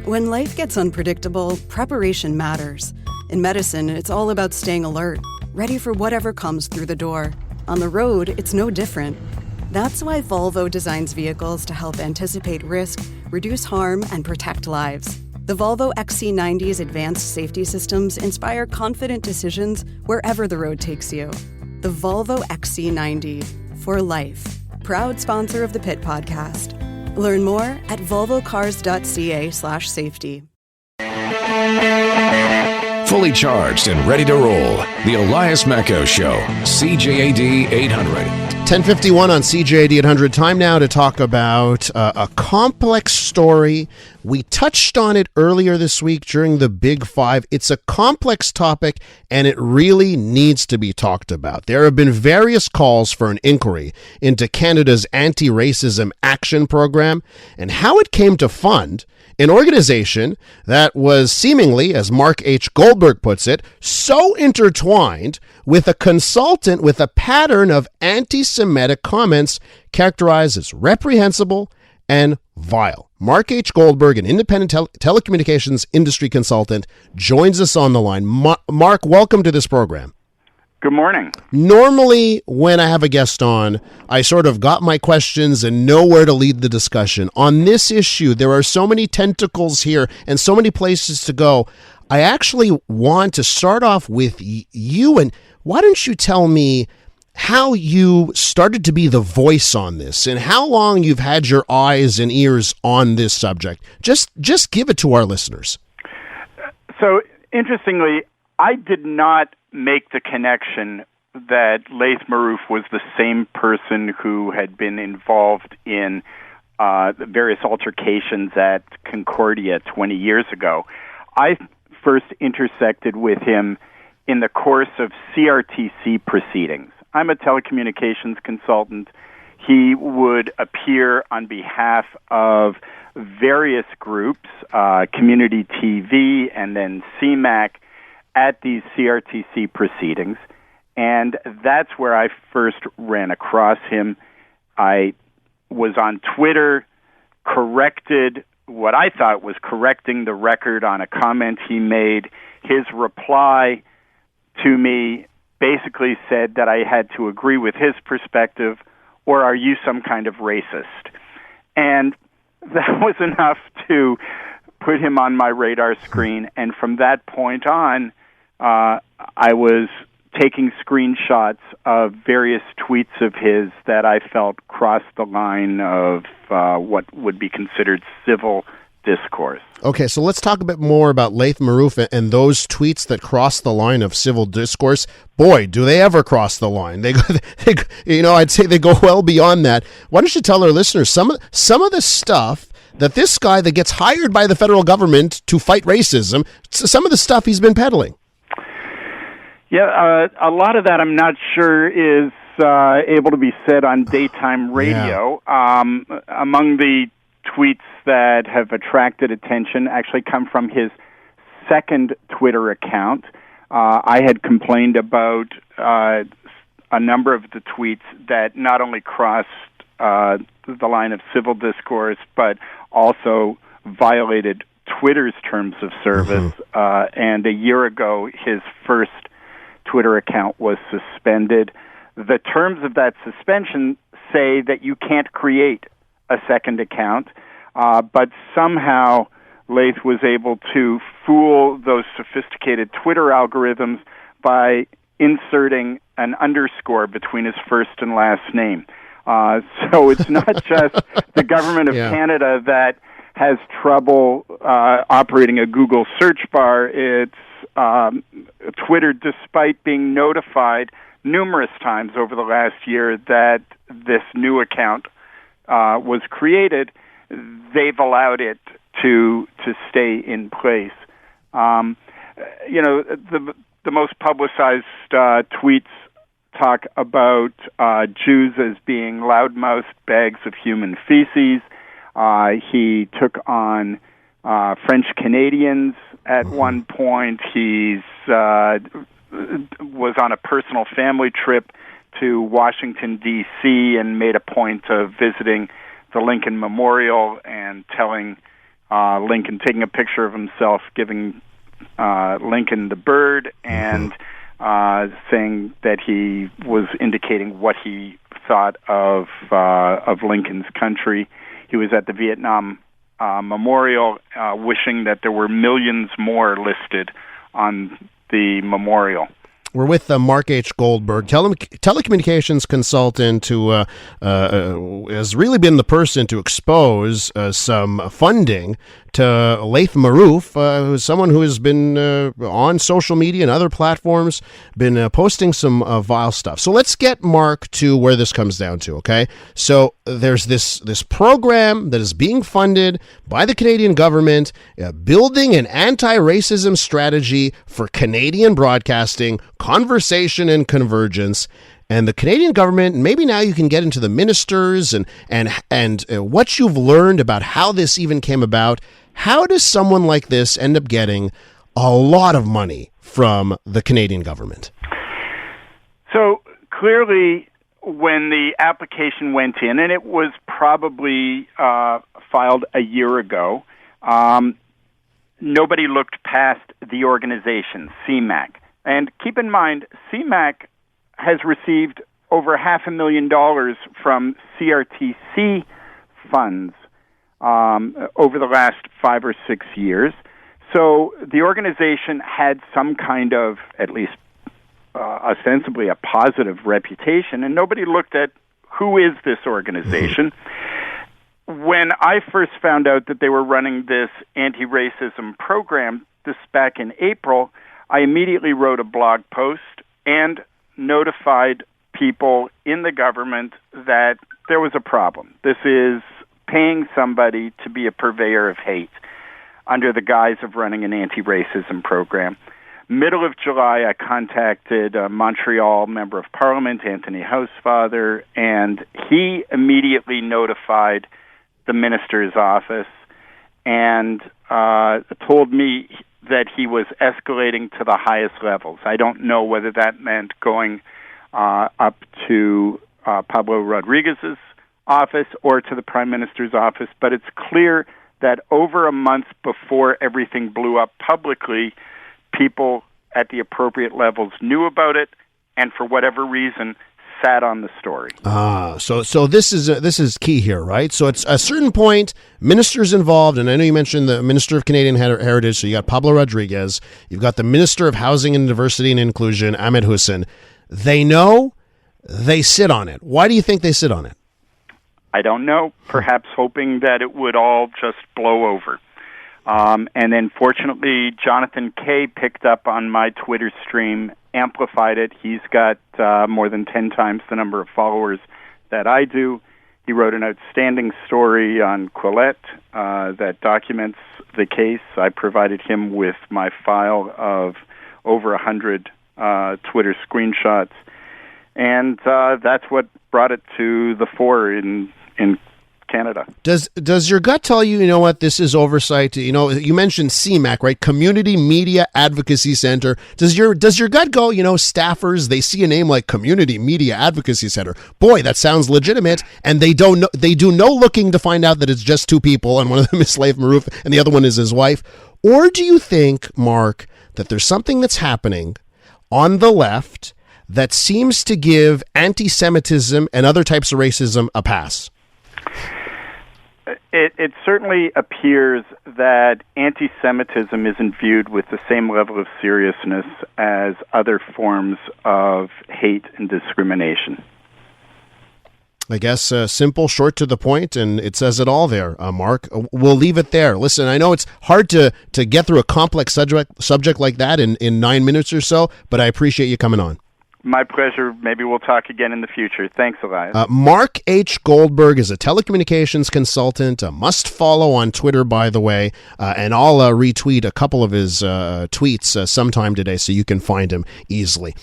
When life gets unpredictable, preparation matters. In medicine, it's all about staying alert, ready for whatever comes through the door. On the road, it's no different. That's why Volvo designs vehicles to help anticipate risk, reduce harm, and protect lives. The Volvo XC90's advanced safety systems inspire confident decisions wherever the road takes you. The Volvo XC90, for life. Proud sponsor of the Pit Podcast. Learn more at volvocars.ca/safety. Fully charged and ready to roll. The Elias Mecco Show, CJAD 800. 10:51 on CJAD 800. Time now to talk about a complex story. We touched on it earlier this week during the Big Five. It's a complex topic, and it really needs to be talked about. There have been various calls for an inquiry into Canada's anti-racism action program and how it came to fund an organization that was seemingly, as Mark H. Goldberg puts it, so intertwined with a consultant with a pattern of anti-Semitic comments characterized as reprehensible and vile. Mark H. Goldberg, an independent telecommunications industry consultant, joins us on the line. Mark, welcome to this program. Good morning. Normally, when I have a guest on, I sort of got my questions and know where to lead the discussion. On this issue, there are so many tentacles here and so many places to go. I actually want to start off with you, and why don't you tell me how you started to be the voice on this and how long you've had your eyes and ears on this subject. Just give it to our listeners. So, interestingly, I did not make the connection that Laith Marouf was the same person who had been involved in the various altercations at Concordia 20 years ago. I first intersected with him in the course of CRTC proceedings. I'm a telecommunications consultant. He would appear on behalf of various groups, Community TV and then CMAC, at these CRTC proceedings, and that's where I first ran across him. I was on Twitter, corrected what I thought was correcting the record on a comment he made. His reply to me basically said that I had to agree with his perspective, or are you some kind of racist? And that was enough to put him on my radar screen, and from that point on, I was taking screenshots of various tweets of his that I felt crossed the line of what would be considered civil discourse. Okay, so let's talk a bit more about Laith Marouf and those tweets that cross the line of civil discourse. Boy, do they ever cross the line. They I'd say they go well beyond that. Why don't you tell our listeners some of the stuff that this guy that gets hired by the federal government to fight racism, some of the stuff he's been peddling? Yeah, a lot of that I'm not sure is able to be said on daytime radio. Yeah. Among the tweets that have attracted attention actually come from his second Twitter account. I had complained about a number of the tweets that not only crossed the line of civil discourse, but also violated Twitter's terms of service. Mm-hmm. And a year ago, his first Twitter account was suspended. The terms of that suspension say that you can't create a second account, but somehow Laith was able to fool those sophisticated Twitter algorithms by inserting an underscore between his first and last name. So it's not just the government of Canada that has trouble operating a Google search bar. It's Twitter, despite being notified numerous times over the last year that this new account was created, they've allowed it to stay in place. The most publicized tweets talk about Jews as being loudmouthed bags of human feces. He took on French Canadians at one point. He's was on a personal family trip to Washington, D.C., and made a point of visiting the Lincoln Memorial and telling Lincoln taking a picture of himself, giving Lincoln the bird, and saying that he was indicating what he thought of Lincoln's country. He was at the Vietnam Memorial, wishing that there were millions more listed on the memorial. We're with Mark H. Goldberg, telecommunications consultant, who has really been the person to expose some funding to Laith Marouf, who's someone who has been on social media and other platforms, been posting some vile stuff. So let's get, Mark, to where this comes down to, okay? So there's this program that is being funded by the Canadian government, building an anti-racism strategy for Canadian broadcasting, conversation and convergence. And the Canadian government, maybe now you can get into the ministers and what you've learned about how this even came about. How does someone like this end up getting a lot of money from the Canadian government? So clearly, when the application went in, and it was probably filed a year ago, nobody looked past the organization, CMAC. And keep in mind, CMAC has received over $500,000 from CRTC funds over the last 5 or 6 years. So the organization had some kind of, at least ostensibly, a positive reputation, and nobody looked at who is this organization. When I first found out that they were running this anti-racism program, this back in April, I immediately wrote a blog post and notified people in the government that there was a problem. This is paying somebody to be a purveyor of hate under the guise of running an anti-racism program. Middle of July, I contacted a Montreal Member of Parliament, Anthony Housefather, and he immediately notified the minister's office and told me that he was escalating to the highest levels. I don't know whether that meant going up to Pablo Rodriguez's office or to the Prime Minister's office, but it's clear that over a month before everything blew up publicly, people at the appropriate levels knew about it, and for whatever reason, sat on the story. So this is key here, right? So it's a certain point, ministers involved, and I know you mentioned the Minister of Canadian Heritage, so you got Pablo Rodriguez, you've got the Minister of Housing and Diversity and Inclusion, Ahmed Hussein. They know, they sit on it. Why do you think they sit on it? I don't know, perhaps hoping that it would all just blow over. And then fortunately, Jonathan Kay picked up on my Twitter stream, amplified it. He's got more than 10 times the number of followers that I do. He wrote an outstanding story on Quillette that documents the case. I provided him with my file of over 100 Twitter screenshots. And that's what brought it to the fore in Canada. Does your gut tell you, you know what, this is oversight? You know, you mentioned CMAC, right? Community Media Advocacy Center. Does your gut go, you know, staffers, they see a name like Community Media Advocacy Center. Boy, that sounds legitimate. And they do no looking to find out that it's just two people, and one of them is Laith Marouf and the other one is his wife. Or do you think, Mark, that there's something that's happening on the left that seems to give anti-Semitism and other types of racism a pass? It certainly appears that anti-Semitism isn't viewed with the same level of seriousness as other forms of hate and discrimination. I guess simple, short to the point, and it says it all there, Mark. We'll leave it there. Listen, I know it's hard to get through a complex subject like that in 9 minutes or so, but I appreciate you coming on. My pleasure. Maybe we'll talk again in the future. Thanks, Elias. Mark H. Goldberg is a telecommunications consultant, a must follow on Twitter, by the way, and I'll retweet a couple of his tweets sometime today so you can find him easily.